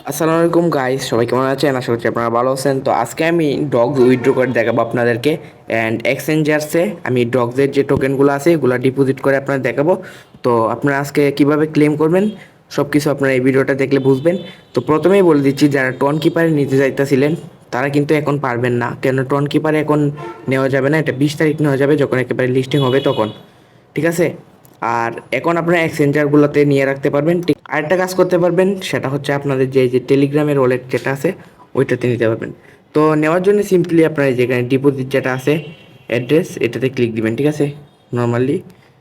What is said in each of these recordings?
আসসালামু আলাইকুম গাইস, সবাই কেমন আছেন? আশা করছি আপনারা ভালো আছেন। তো আজকে আমি ডগস উইথড্র করে দেখাবো আপনাদেরকে। অ্যান্ড এক্সচেঞ্জার্সে আমি ডগসের যে টোকেনগুলো আছে এগুলো ডিপোজিট করে আপনাদের দেখাবো। তো আপনারা আজকে কিভাবে ক্লেম করবেন সব কিছু আপনারা এই ভিডিওটা দেখলে বুঝবেন। তো প্রথমেই বলে দিচ্ছি, যারা টন কিপারে নিতে চাইতেছিলেন তারা কিন্তু এখন পারবেন না, কেন টন কিপারে এখন নেওয়া যাবে না। এটা 20 তারিখ নেওয়া যাবে, যখন একেবারে লিস্টিং হবে তখন, ঠিক আছে? আর এখন আপনারা এক্সচেঞ্জারগুলোতে নিয়ে রাখতে পারবেন। ঠিক আরেকটা কাজ করতে পারবেন, সেটা হচ্ছে আপনাদের যে টেলিগ্রামের ওয়ালেট যেটা আছে ওইটাতে নিতে পারবেন। তো নেওয়ার জন্য সিম্পলি আপনারা যেখানে ডিপোজিট যেটা আছে অ্যাড্রেস, এটাতে ক্লিক দিবেন, ঠিক আছে? নর্মালি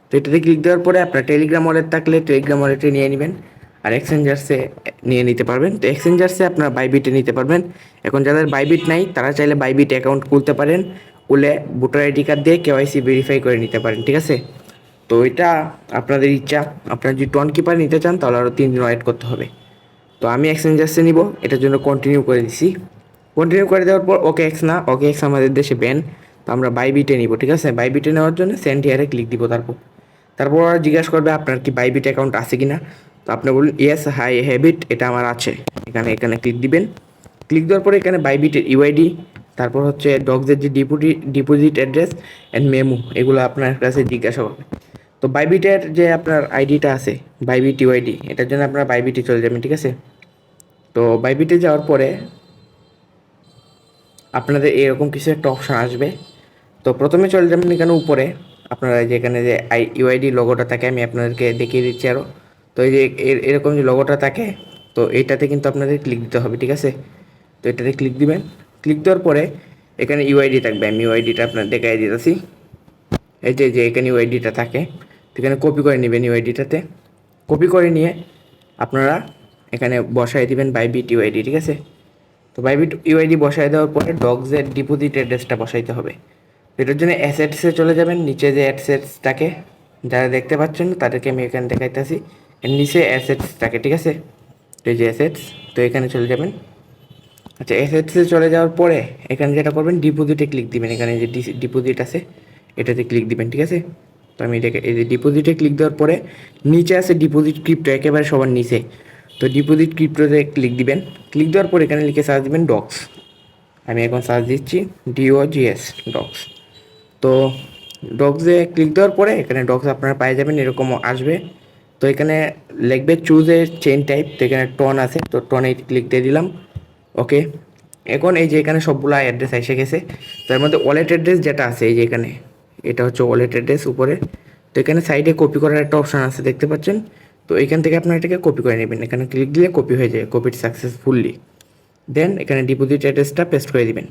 তো এটাতে ক্লিক দেওয়ার পরে আপনার টেলিগ্রাম ওয়ালেট থাকলে টেলিগ্রাম ওয়ালেটে নিয়ে নেবেন, আর এক্সচেঞ্জার্সে নিয়ে নিতে পারবেন। তো এক্সচেঞ্জার্সে আপনার বাইবিটে নিতে পারবেন। এখন যাদের বাইবিট নাই তারা চাইলে বাইবিট অ্যাকাউন্ট খুলতে পারেন, খুলে ভোটার আইডি কার্ড দিয়ে কেওয়াইসি ভেরিফাই করে নিতে পারেন, ঠিক আছে? তো এটা আপনাদের ইচ্ছা। আপনারা যদি টন কিপার নিতে চান তাহলে আরও 3 দিন ওয়েট করতে হবে। তো আমি এক্সচেঞ্জার্সে নিব, এটার জন্য কন্টিনিউ করে দিছি। কন্টিনিউ করে দেওয়ার পর ওকে এক্স না, ওকে এক্স আমাদের দেশে ব্যান। তো আমরা বাইবিটে নিব, ঠিক আছে? বাইবিটে নেওয়ার জন্য সেন্ড হিয়ারে ক্লিক দিব। তারপর ওরা জিজ্ঞাসা করবে আপনার কি বাইবিট অ্যাকাউন্ট আছে কি না। তো আপনি বলুন ইয়েস হাই হ্যাবিট, এটা আমার আছে। এখানে এখানে ক্লিক দিবেন। ক্লিক দেওয়ার পরে এখানে বাইবিটের ইউআইডি, তারপর হচ্ছে ডগসের যে ডিপোজিট অ্যাড্রেস অ্যান্ড মেমো, এগুলো আপনার কাছে জিজ্ঞাসা করবে। তো বাইবিটের যে আপনার আইডিটা আছে বাইবিট ইউআইডি, এটার জন্য আপনারা বাইবিটে চলে যাবেন, ঠিক আছে? তো বাইবিটে যাওয়ার পরে আপনাদের এরকম কিছু একটা অপশান আসবে। তো প্রথমে চলে যাবেন এখানে উপরে, আপনারা যেখানে যে ইউআইডি লোগোটা থাকে আমি আপনাদেরকে দেখিয়ে দিচ্ছি আরও। তো এই যে এরকম যে লোগোটা থাকে, তো এইটাতে কিন্তু আপনাদের ক্লিক দিতে হবে, ঠিক আছে? তো এটাতে ক্লিক দিবেন। ক্লিক দেওয়ার পরে এখানে ইউআইডি থাকবে, আমি ইউআইডিটা আপনার দেখাই দিতেছি। এই যে এখানে ইউআইডিটা থাকে, তো এখানে কপি করে নেবেন ইউআইডিটাতে। কপি করে নিয়ে আপনারা এখানে বসায় দিবেন বাইবিট ইউআইডি, ঠিক আছে? তো বাইবিট ইউআইডি বসায় দেওয়ার পরে ডগসের ডিপোজিট অ্যাড্রেসটা বসাইতে হবে। এটার জন্য অ্যাসেটসে চলে যাবেন, নিচে যে অ্যাসেটস থাকে যারা দেখতে পাচ্ছেন তাদেরকে আমি এখানে দেখাইতেছি, এর নিচে অ্যাসেটস থাকে, ঠিক আছে? তো এই যে অ্যাসেটস, তো এখানে চলে যাবেন। আচ্ছা, অ্যাসেটসে চলে যাওয়ার পরে এখানে যেটা করবেন ডিপোজিটে ক্লিক দিবেন। এখানে যে ডিপোজিট আছে এটাতে ক্লিক দিবেন, ঠিক আছে? তো আমি এটাকে এই যে ডিপোজিটে ক্লিক দেওয়ার পরে নিচে আছে ডিপোজিট ক্রিপ্টো, একেবারে সবার নিচে। তো ডিপোজিট ক্রিপ্টোতে ক্লিক দিবেন। ক্লিক দেওয়ার পর এখানে লিখে সার্চ দিবেন ডগস। আমি এখন সার্চ দিচ্ছি DOGS ডগস। তো ডগসে ক্লিক দেওয়ার পরে এখানে ডগস আপনারা পেয়ে যাবেন, এরকম আসবে। তো এখানে লিখবে চুজ এ চেইন টাইপ, তো এখানে টন আছে, তো টনে ক্লিক দিয়ে দিলাম। ওকে, এখন এই যে এখানে সবগুলো অ্যাড্রেস এসে গেছে। তার মধ্যে ওয়ালেট অ্যাড্রেস যেটা আছে এই যে এখানে, এটা হচ্ছে ওয়ালেট অ্যাড্রেস উপরে। তো এখানে সাইডে কপি করার একটা অপশান আছে, দেখতে পাচ্ছেন? তো এখান থেকে আপনারা এটাকে কপি করে নেবেন। এখানে ক্লিক দিলে কপি হয়ে যায়, কপিড সাকসেসফুলি। দেন এখানে ডিপোজিট অ্যাড্রেসটা পেস্ট করে দিবেন।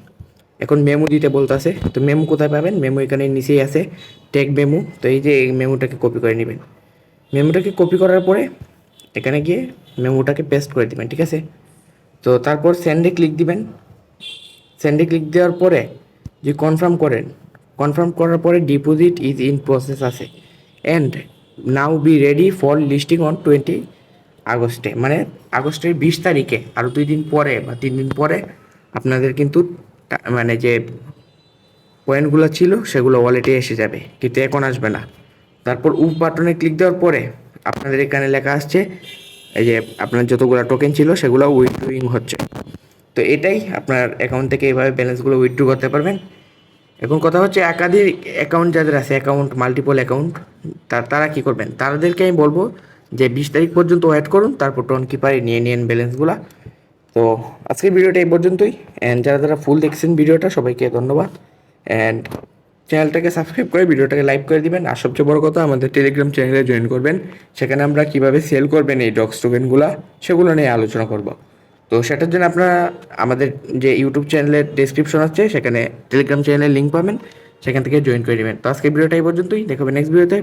এখন মেমো দিতে বলতেছে, তো মেমো কোথায় পাবেন? মেমো এখানে নিচেই আছে, টেক মেমো। তো এই যে এই মেমোটাকে কপি করে নেবেন। মেমোটাকে কপি করার পরে এখানে গিয়ে মেমোটাকে পেস্ট করে দিবেন, ঠিক আছে? তো তারপর সেন্ডে ক্লিক দিবেন। সেন্ডে ক্লিক দেওয়ার পরে যে কনফার্ম করেন, কনফার্ম করার পরে ডিপোজিট ইজ ইন প্রসেস আছে and now be ready for listing on 20 আগস্টে, মানে আগস্টের 20 তারিখে, আরও 2 দিন পরে বা 3 দিন পরে আপনাদের কিন্তু মানে যে পয়েন্টগুলো ছিল সেগুলো ওয়ালেটে এসে যাবে, কিন্তু এখন আসবে না। তারপর বাটনে ক্লিক দেওয়ার পরে আপনাদের এখানে লেখা আসছে এই যে আপনার যতগুলো টোকেন ছিল সেগুলো উইথড্রয়িং হচ্ছে। তো এটাই আপনার অ্যাকাউন্ট থেকে এইভাবে ব্যালেন্সগুলো উইথড্র করতে পারবেন। এখন কথা হচ্ছে একাধিক অ্যাকাউন্ট যাদের আছে, অ্যাকাউন্ট মাল্টিপল অ্যাকাউন্ট, তারা কী করবেন? তাদেরকে আমি বলবো যে 20 তারিখ পর্যন্ত ওয়েট করুন, তারপর টোন কিপারে নিয়ে নিন ব্যালেন্সগুলো। তো আজকের ভিডিওটা এই পর্যন্তই। অ্যান্ড যারা ফুল দেখছেন ভিডিওটা সবাইকে ধন্যবাদ। অ্যান্ড চ্যানেলটাকে সাবস্ক্রাইব করে ভিডিওটাকে লাইক করে দিবেন। আর সবচেয়ে বড় কথা, আমাদের টেলিগ্রাম চ্যানেলে জয়েন করবেন। সেখানে আমরা কীভাবে সেল করবেন এই ডগস টোকেনগুলো সেগুলো নিয়ে আলোচনা করব। তো সেটার জন্য আপনারা আমাদের যে ইউটিউব চ্যানেলের ডেসক্রিপশন আছে সেখানে টেলিগ্রাম চ্যানেলের লিঙ্ক পাবেন, সেখান থেকে জয়েন করে নেবেন। তো আজকের ভিডিওটা এই পর্যন্তই, দেখাবেন নেক্সট ভিডিওতে।